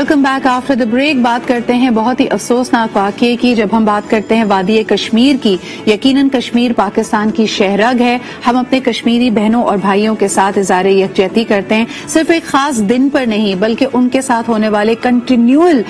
Welcome back after the break. बात करते हैं बहुत ही अफसोसनाक वाकये की। जब हम बात करते हैं वादी कश्मीर की, यकीनन कश्मीर पाकिस्तान की शहरग है। हम अपने कश्मीरी बहनों और भाइयों के साथ इज़हारे यकजहती करते हैं, सिर्फ एक खास दिन पर नहीं बल्कि उनके साथ होने वाले कंटिन्यूअल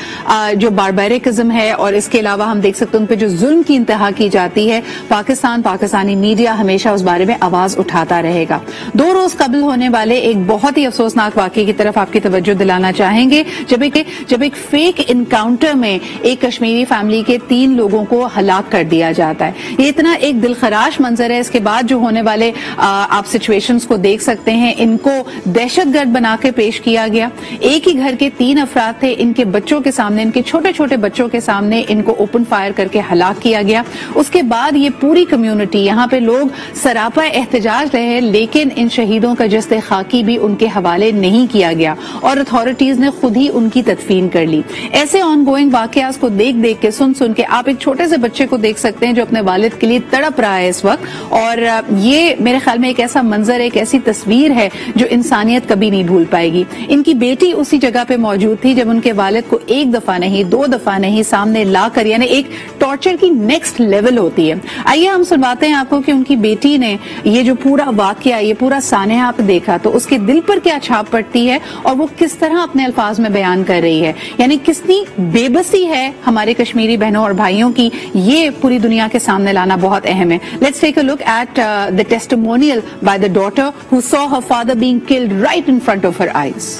जो बारबेरिकिज्म है, और इसके अलावा हम देख सकते हैं उन पर जो जुल्म की इंतहा की जाती है। पाकिस्तानी मीडिया हमेशा उस बारे में आवाज उठाता रहेगा। 2 रोज कबल होने वाले एक बहुत ही अफसोसनाक वाकये की तरफ आपकी तवज्जो दिलाना चाहेंगे, जब एक फेक इनकाउंटर में एक कश्मीरी फैमिली के 3 लोगों को हलाक कर दिया जाता है। ये इतना एक दिलखराश मंजर है। इसके बाद जो होने वाले आप सिचुएशंस को देख सकते हैं। इनको दहशतगर्द बना के पेश किया गया। एक ही घर के 3 अफराद थे, इनके बच्चों के सामने, इनके छोटे छोटे बच्चों के सामने इनको ओपन फायर करके हलाक किया गया। उसके बाद ये पूरी कम्युनिटी, यहाँ पे लोग सरापा एहतजाज रहे, लेकिन इन शहीदों का जस्ते खाकी भी उनके हवाले नहीं किया गया और अथॉरिटीज ने खुद ही उनकी तदफीन कर ली। ऐसे ऑन गोइंग वाकयात को देख देख के, सुन सुन के आप एक छोटे से बच्चे को देख सकते हैं जो अपने वालिद के लिए तड़प रहा है इस वक्त। और ये मेरे ख्याल में एक ऐसा मंजर है, एक ऐसी तस्वीर है जो इंसानियत कभी नहीं भूल पाएगी। इनकी बेटी उसी जगह पे मौजूद थी जब उनके वालिद को 1 दफा नहीं 2 दफा नहीं सामने लाकर, यानी एक टॉर्चर की नेक्स्ट लेवल होती है। आइए हम सुनवाते हैं आपको कि उनकी बेटी ने ये जो पूरा वाकया, ये पूरा सानहा आप देखा तो उसके दिल पर क्या छाप पड़ती है और वो किस तरह अपने अल्फाज में बयान कर रही है। यानी कितनी बेबसी है हमारे कश्मीरी बहनों और भाइयों की, ये पूरी दुनिया के सामने लाना बहुत अहम है। Let's take a look at the testimonial by the daughter who saw her father being killed right in front of her eyes.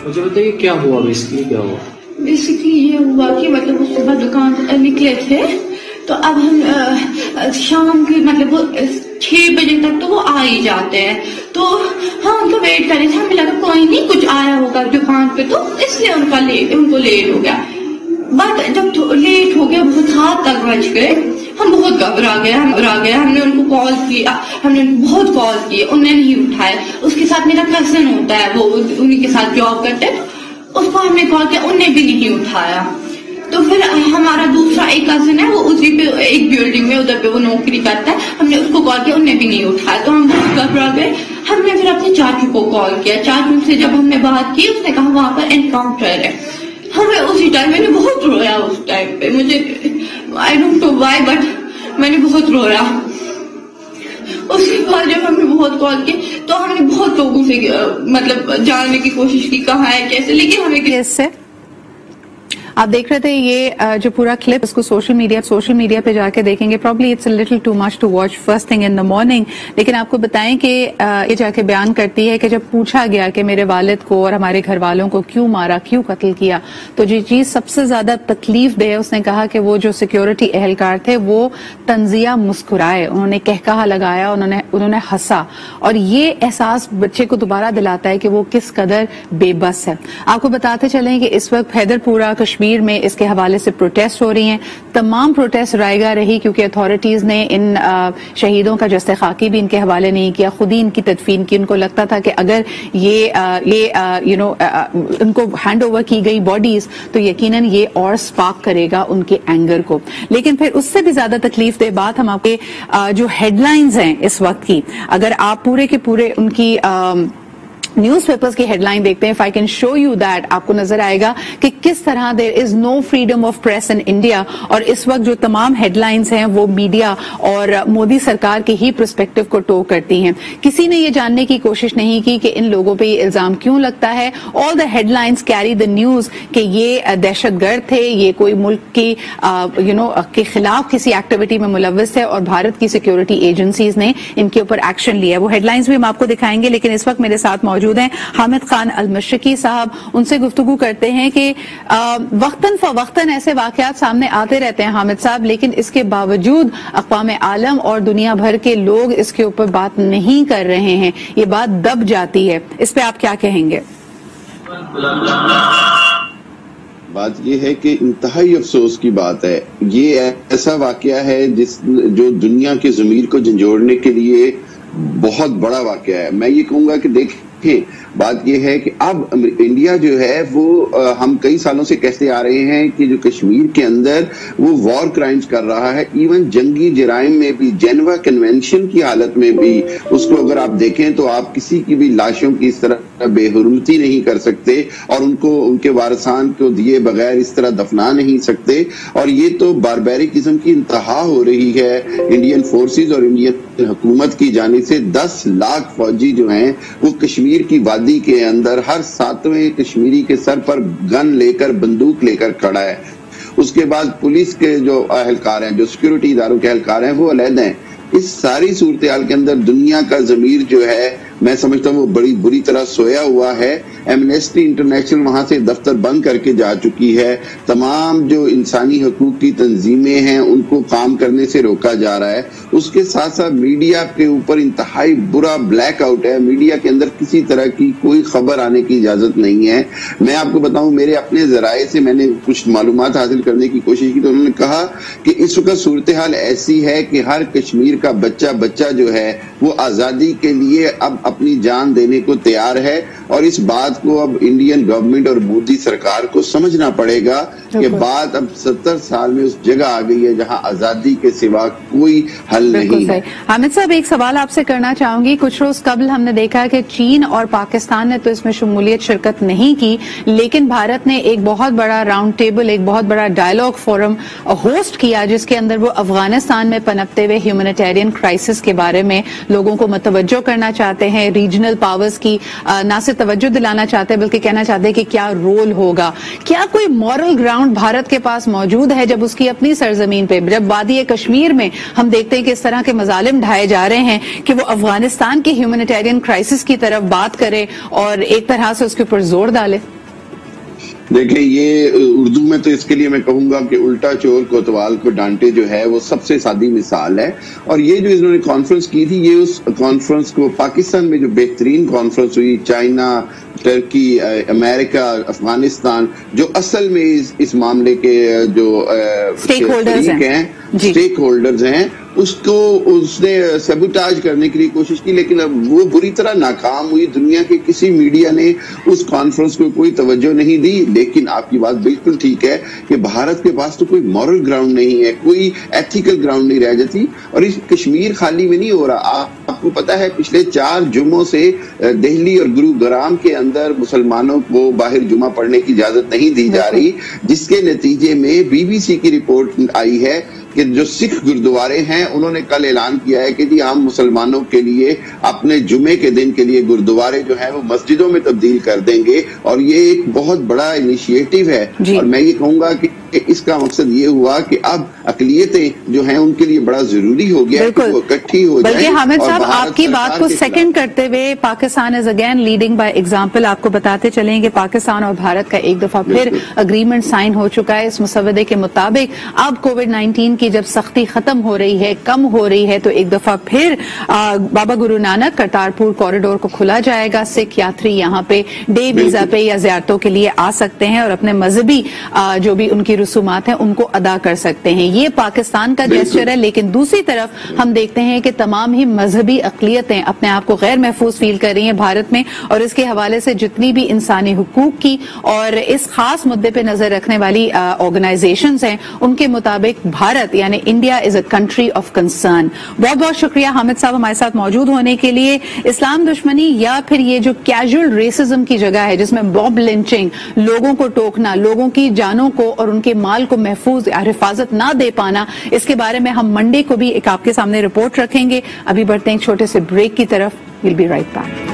मुझे बताइए क्या हुआ, बेसिकली क्या हुआ? बेसिकली ये हुआ कि मतलब वो सुबह दुकान निकले थे, तो अब हम शाम के मतलब वो 6 बजे तक तो वो आ ही जाते हैं। तो हम तो वेट कर रहे थे, हमें लगा कोई नहीं कुछ आया होगा दुकान पे, तो इसलिए उनको लेट हो गया। बट जब लेट हो गया, बहुत 7 तक बज गए, हम बहुत घबरा गए। हमने उनको कॉल किया, हमने बहुत कॉल किए, उन्होंने नहीं उठाया। उसके साथ मेरा कजन होता है, वो उन्हीं के साथ जॉब करते हैं, उसको हमने कॉल किया, उनने भी नहीं उठाया। तो फिर हमारा दूसरा एक कजन है, वो उसी पे एक बिल्डिंग में उधर पे वो नौकरी करता है, हमने उसको कॉल किया, उनने भी नहीं उठाया। तो हम बहुत घबरा गए। हमने फिर अपने चाचू को कॉल किया। चाचू से जब हमने बात की, उसने कहा वहां पर एनकाउंटर है। हमें उसी टाइम, मैंने बहुत रोया उस टाइम पे, मुझे I don't know why but मैंने बहुत रोया। उसके बाद जब हमने बहुत कॉल किए तो हमने बहुत लोगों से मतलब जानने की कोशिश की कहाँ है कैसे, लेकिन हमें आप देख रहे थे ये जो पूरा क्लिप, इसको सोशल मीडिया पे जाके देखेंगे। Probably it's a little too much to watch first thing in the morning, लेकिन आपको बताएं कि ये जाके बयान करती है कि जब पूछा गया कि मेरे वालिद को और हमारे घर वालों को क्यों मारा, क्यों कत्ल किया, तो जो चीज सबसे ज्यादा तकलीफ दे, उसने कहा कि वो जो सिक्योरिटी एहलकार थे वो तंजिया मुस्कुराए, उन्होंने कहकहा लगाया, उन्होंने हंसा। और ये एहसास बच्चे को दोबारा दिलाता है कि वो किस कदर बेबस है। आपको बताते चलें कि इस वक्त हैदरपुरा कश्मीर में इसके हवाले से प्रोटेस्ट हो रही हैं। तमाम प्रोटेस्ट रायगा रही क्योंकि अथॉरिटीज ने इन शहीदों का जस्ते खाकी भी इनके हवाले नहीं किया, खुद ही इनकी तदफीन की। उनको लगता था कि अगर उनको हैंड ओवर की गई बॉडीज तो यकीनन ये और स्पार्क करेगा उनके एंगर को। लेकिन फिर उससे भी ज्यादा तकलीफ दे बात हम आपके जो हेडलाइंस हैं इस वक्त की, अगर आप पूरे के पूरे उनकी न्यूज़पेपर्स की हेडलाइन देखते हैं, if I can show you that, आपको नजर आएगा कि किस तरह there is no freedom of press in India. और इस वक्त जो तमाम हेडलाइंस हैं वो मीडिया और मोदी सरकार के ही पर्सपेक्टिव को टो करती हैं। किसी ने ये जानने की कोशिश नहीं की कि इन लोगों पे ये इल्जाम क्यों लगता है। All the headlines carry the news कि ये दहशतगर्द थे, ये कोई मुल्क की के खिलाफ किसी एक्टिविटी में मुलव्वस है और भारत की सिक्योरिटी एजेंसीज ने इनके ऊपर एक्शन लिया। वो हेडलाइंस भी हम आपको दिखाएंगे, लेकिन इस वक्त मेरे साथ मौजूद हैं हामिद खान अल-मशरिकी साहब। उनसे गुफ्तगू करते हैं कि वक्तन फवक्तन ऐसे वाकयात सामने आते रहते हैं हामिद साहब, लेकिन इसके बावजूद अक़वाम आलम और दुनिया भर के लोग इसके ऊपर बात नहीं कर रहे हैं, ये बात दब जाती है। इस पे आप क्या कहेंगे? बात ये है कि इंतहाई अफसोस की बात है, ये ऐसा वाकया है जो दुनिया के ज़मीर को झंझोड़ने के लिए बहुत बड़ा वाकया है। मैं ये कहूंगा कि देखिए, बात यह है कि अब इंडिया जो है वो हम कई सालों से कहते आ रहे हैं कि जो कश्मीर के अंदर वो वॉर क्राइम्स कर रहा है, इवन जंगी जराइम में भी, जेनेवा कन्वेंशन की हालत में भी उसको अगर आप देखें तो आप किसी की भी लाशों की इस तरह بےحرمتی نہیں کر سکتے اور ان کو ان کے وارثان کو دیے بغیر اس طرح دفنا نہیں سکتے. اور یہ تو باربیرکزم کی انتہا ہو رہی ہے انڈین فورسز اور انڈین حکومت کی جانب سے. 10 لاکھ فوجی جو ہیں وہ کشمیر کی وادی کے اندر ہر 7ویں کشمیری کے سر پر گن لے کر بندوق لے کر کھڑا ہے. اس کے بعد پولیس کے جو اہلکار ہیں, جو سیکیورٹی اداروں کے اہلکار ہیں, وہ علیحدہ ہیں. اس ساری صورتحال کے اندر دنیا کا ضمیر جو ہے میں سمجھتا ہوں وہ بڑی بری طرح سویا ہوا ہے. ایمنسٹی انٹرنیشنل وہاں سے دفتر بند کر کے جا چکی ہے. تمام جو انسانی حقوق کی تنظیمیں ہیں ان کو کام کرنے سے روکا جا رہا ہے. اس کے ساتھ ساتھ میڈیا کے اوپر انتہائی برا بلیک آؤٹ ہے. میڈیا کے اندر کسی طرح کی کوئی خبر آنے کی اجازت نہیں ہے. میں آپ کو بتاؤں, میرے اپنے ذرائع سے میں نے کچھ معلومات حاصل کرنے کی کوشش کی تو انہوں نے کہا کہ اس وقت صورتحال ایسی ہے کہ ہر کشمیر کا بچہ جو ہے وہ آزادی کے لیے اب اپنی جان دینے کو تیار ہے. اور اس بات کو اب انڈین گورنمنٹ اور مودی سرکار کو سمجھنا پڑے گا کہ بات اب 70 سال میں اس جگہ آ گئی ہے جہاں آزادی کے سوا کوئی حل نہیں ہے. حامد صاحب, ایک سوال آپ سے کرنا چاہوں گی. کچھ روز قبل ہم نے دیکھا کہ چین اور پاکستان نے تو اس میں شرکت نہیں کی, لیکن بھارت نے ایک بہت بڑا راؤنڈ ٹیبل, ایک بہت بڑا ڈائیلاگ فورم ہوسٹ کیا جس کے اندر وہ افغانستان میں پنپتے ہوئے ہیومینیٹیرین کرائسس کے بارے میں لوگوں کو متوجہ کرنا چاہتے ہیں. ریجنل پاورز کی نہ صرف توجہ دلانا چاہتے ہیں بلکہ کہنا چاہتے ہیں کہ کیا رول ہوگا. کیا کوئی مورل گراؤنڈ بھارت کے پاس موجود ہے جب اس کی اپنی سرزمین پہ, جب وادی کشمیر میں ہم دیکھتے ہیں کہ اس طرح کے مظالم ڈھائے جا رہے ہیں, کہ وہ افغانستان کی ہیومینیٹیرین کرائسس کی طرف بات کرے اور ایک طرح سے اس کے اوپر زور ڈالے؟ دیکھیں, یہ اردو میں تو اس کے لیے میں کہوں گا کہ الٹا چور کوتوال کو ڈانٹے جو ہے وہ سب سے سادی مثال ہے. اور یہ جو انہوں نے کانفرنس کی تھی, یہ اس کانفرنس کو پاکستان میں جو بہترین کانفرنس ہوئی, چائنا, ترکی, امریکہ, افغانستان, جو اصل میں اس معاملے کے جو اسٹیک ہولڈرز ہیں اس نے سیبوٹاج کرنے کے لیے کوشش کی, لیکن اب وہ بری طرح ناکام ہوئی. دنیا کے کسی میڈیا نے اس کانفرنس کو کوئی توجہ نہیں دی. لیکن آپ کی بات بالکل ٹھیک ہے کہ بھارت کے پاس تو کوئی مورل گراؤنڈ نہیں ہے, کوئی ایتھیکل گراؤنڈ نہیں رہ جاتی. اور اس کشمیر خالی میں نہیں ہو رہا. آپ کو پتا ہے پچھلے 4 جمعوں سے دہلی اور گروگرام کے اندر مسلمانوں کو باہر جمعہ پڑھنے کی اجازت نہیں دی جا رہی, جس کے نتیجے میں BBC کی رپورٹ آئی ہے کہ جو سکھ گردوارے ہیں انہوں نے کل اعلان کیا ہے کہ جی ہم مسلمانوں کے لیے اپنے جمعے کے دن کے لیے گردوارے جو ہیں وہ مسجدوں میں تبدیل کر دیں گے. اور یہ ایک بہت بڑا انیشیٹو ہے. اور میں یہ کہوں گا کہ اس کا مقصد یہ ہوا کہ اب اقلیتیں جو ہیں ان کے لیے بڑا ضروری ہو گیا کہ وہ اکٹھی ہو جائیں. بلکہ حامد صاحب, آپ کی بات کو سیکنڈ کرتے ہوئے Pakistan is again leading by example. آپ کو بتاتے چلیں کہ پاکستان اور بھارت کا ایک دفعہ پھر اگریمنٹ سائن ہو چکا ہے. اس مسودے کے مطابق اب کووڈ-19 کی جب سختی ختم ہو رہی ہے, کم ہو رہی ہے, تو ایک دفعہ پھر بابا گرو نانک کرتارپور کوریڈور کو کھلا جائے گا. سکھ یاتری یہاں پہ ڈے ویزا پہ یا زیارتوں کے لیے آ سکتے ہیں اور اپنے مذہبی جو بھی ان کی رسومات ہیں ان کو ادا کر سکتے ہیں. یہ پاکستان کا جیسچر ہے. لیکن دوسری طرف ہم دیکھتے ہیں کہ تمام ہی مذہبی اقلیتیں اپنے آپ کو غیر محفوظ فیل کر رہی ہیں بھارت میں, اور اس کے حوالے سے جتنی بھی انسانی حقوق کی اور اس خاص مدے پہ نظر رکھنے والی آرگنائزیشنز ہیں ان کے مطابق بھارت یعنی India is a country of concern. بہت بہت شکریہ حامد صاحب ہمارے ساتھ موجود ہونے کے لیے. اسلام دشمنی یا پھر یہ جو کیجول ریسزم کی جگہ ہے جس میں موب لنچنگ, لوگوں کو ٹوکنا, لوگوں کی جانوں کو اور ان کے مال کو محفوظ حفاظت نہ دے پانا, اس کے بارے میں ہم منڈے کو بھی ایک آپ کے سامنے رپورٹ رکھیں گے. ابھی بڑھتے ہیں ایک چھوٹے سے بریک کی طرف. We'll be right back.